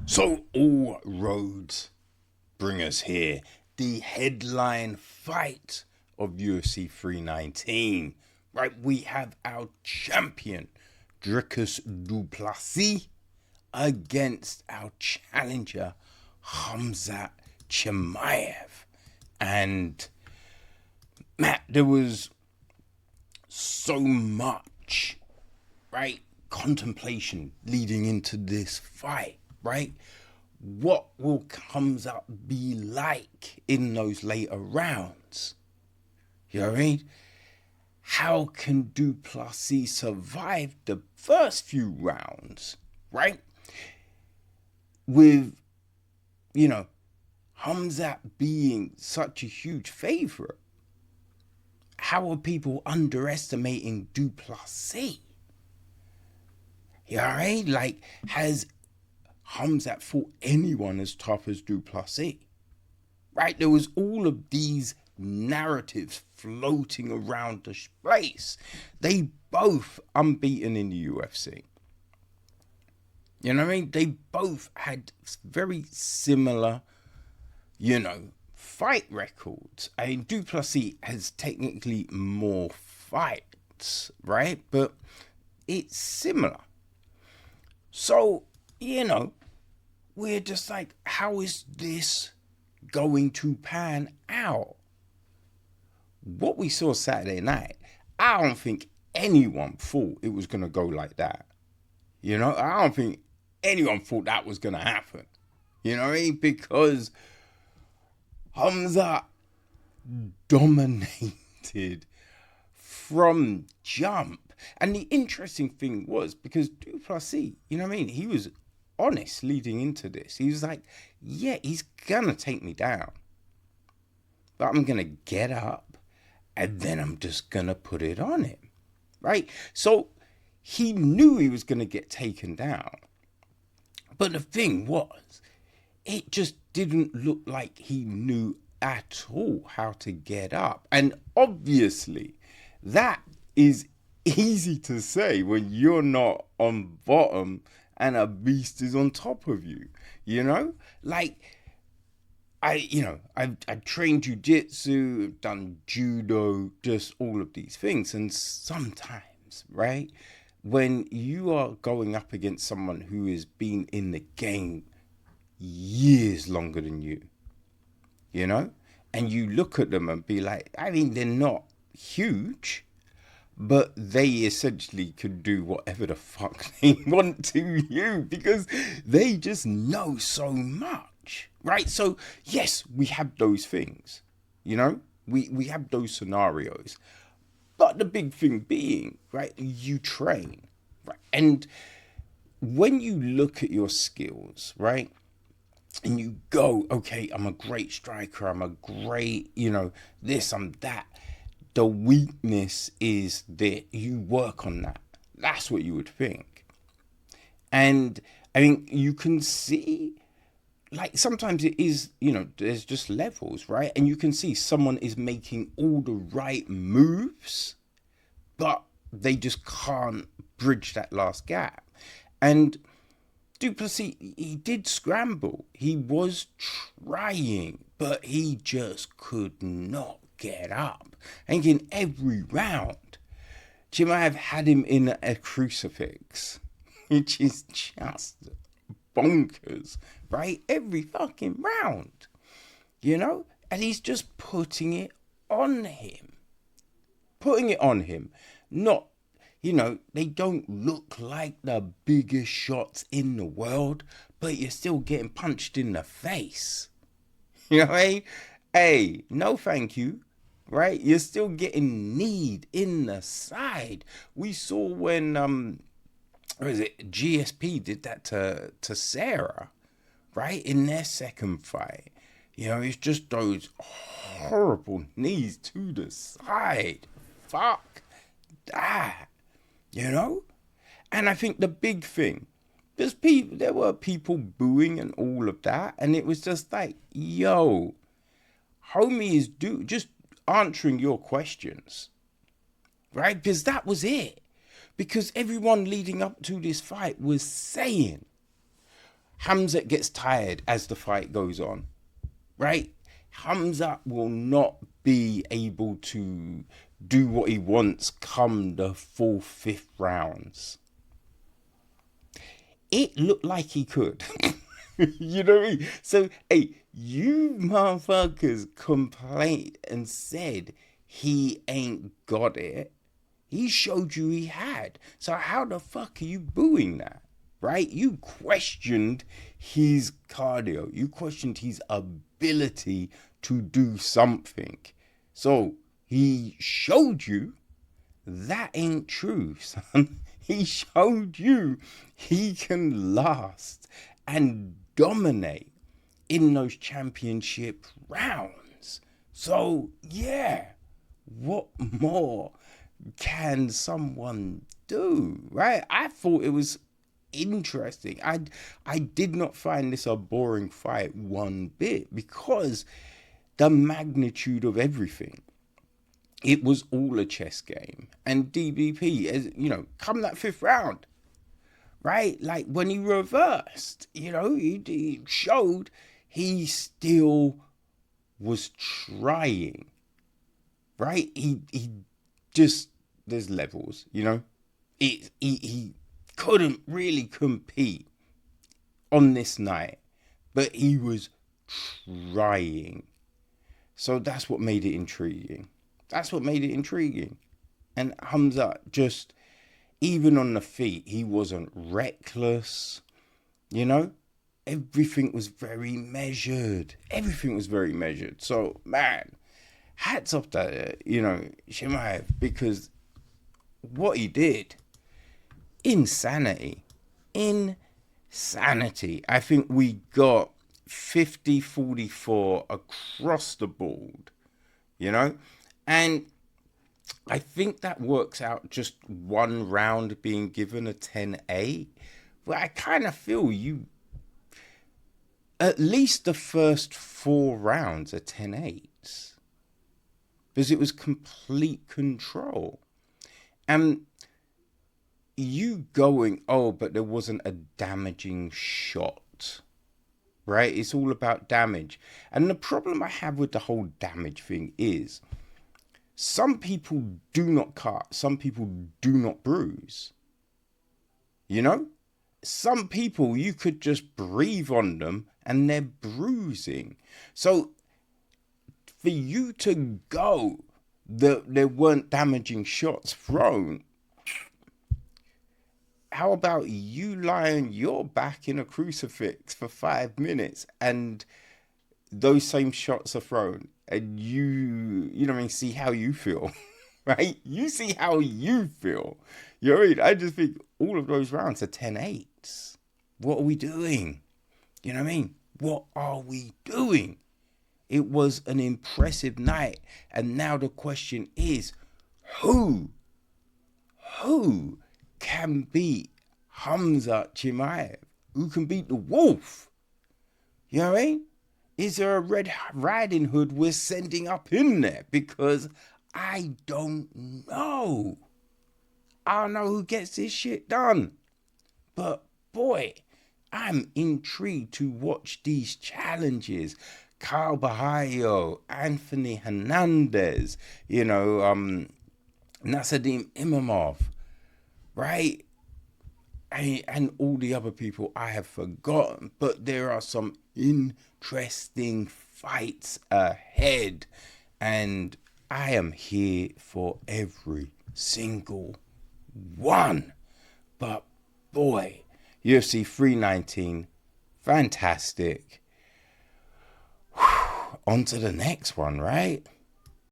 So all roads bring us here. The headline fight of UFC 319. Right, we have our champion, Dricus du Plessis, against our challenger, Khamzat Chimaev. And Matt, there was so much, right, contemplation leading into this fight, right? What will Khamzat be like in those later rounds? You know what I mean? How can du Plessis survive the first few rounds, right? With, you know, Khamzat being such a huge favorite. How are people underestimating du Plessis? You know what I mean? Like, has Khamzat fought anyone as tough as du Plessis? Right? There was all of these narratives floating around the space. They both unbeaten in the UFC. You know what I mean? They both had very similar, fight records. I mean, du Plessis has technically more fights, right? But it's similar. So, we're just like, how is this going to pan out? What we saw Saturday night, I don't think anyone thought it was going to go like that. I don't think anyone thought that was going to happen. You know what I mean? Because Khamzat dominated from jump. And the interesting thing was, because du Plessis, you know what I mean? He was honest leading into this. He was like, yeah, he's going to take me down. But I'm going to get up and then I'm just going to put it on him. Right? So he knew he was going to get taken down. But the thing was, it just didn't look like he knew at all how to get up. And obviously, that is easy to say when you're not on bottom and a beast is on top of you, Like, I've trained jiu-jitsu, done judo, just all of these things. And sometimes, right, when you are going up against someone who has been in the game years longer than you, and you look at them and be like, I mean, they're not huge, but they essentially could do whatever the fuck they want to you because they just know so much, right? So, yes, we have those things, we have those scenarios. But the big thing being, right, you train, right? And when you look at your skills, right, and you go, okay, I'm a great striker, I'm a great, this, I'm that. The weakness is that you work on that. That's what you would think. And I mean, you can see, like, sometimes it is, there's just levels, right? And you can see someone is making all the right moves, but they just can't bridge that last gap. And du Plessis, he did scramble. He was trying, but he just could not get up. I think in every round, Chimaev had him in a crucifix, which is just bonkers, right? Every fucking round, and he's just putting it on him. Not, they don't look like the biggest shots in the world, but you're still getting punched in the face. You know what I mean? Hey, no thank you. Right? You're still getting kneed in the side. We saw when GSP did that to Sarah, right? In their second fight. It's just those horrible knees to the side. Fuck that. And I think the big thing, there were people booing and all of that, and it was just like, yo, homie is just answering your questions, right? Because that was it. Because everyone leading up to this fight was saying, Khamzat gets tired as the fight goes on, right? Khamzat will not be able to do what he wants come the 4th, 5th rounds. It looked like he could. You know what I mean? So, hey, you motherfuckers complained and said he ain't got it. He showed you he had. So how the fuck are you booing that? Right? You questioned his cardio. You questioned his ability to do something. So he showed you that ain't true, son. He showed you he can last and dominate in those championship rounds. So yeah, what more can someone do, right? I thought it was interesting. I did not find this a boring fight one bit because the magnitude of everything. It was all a chess game. And DBP, as you know, come that 5th round, right? Like when he reversed, you know, he showed he still was trying, right? He just, there's levels, you know. He couldn't really compete on this night, but he was trying. So that's what made it intriguing. That's what made it intriguing. And Khamzat just, even on the feet, he wasn't reckless, you know. Everything was very measured. Everything was very measured. So, man, hats off to, you know, Chimaev, because what he did, insanity. I think we got 50-44 across the board, you know? And I think that works out just one round being given a 10-8. But I kind of feel you, at least the first 4 rounds are 10-8s. Because it was complete control. And you going, oh, but there wasn't a damaging shot, right? It's all about damage. And the problem I have with the whole damage thing is some people do not cut, some people do not bruise. You know? Some people, you could just breathe on them and they're bruising. So for you to go, there weren't damaging shots thrown. How about you lie on your back in a crucifix for 5 minutes and those same shots are thrown and you know what I mean, see how you feel, right? You see how you feel. You know what I mean? I just think all of those rounds are 10-8s. What are we doing? You know what I mean? What are we doing? It was an impressive night. And now the question is, who can beat Khamzat Chimaev? Who can beat the Wolf? You know what I mean? Is there a Red Riding Hood we're sending up in there? Because I don't know. I don't know who gets this shit done. But boy, I'm intrigued to watch these challenges. Carl Bahayo, Anthony Hernandez, you know, Nasruddin Imamov, right? And all the other people I have forgotten. But there are some interesting fights ahead. And I am here for every single one. But boy, UFC 319, fantastic. On to the next one, right?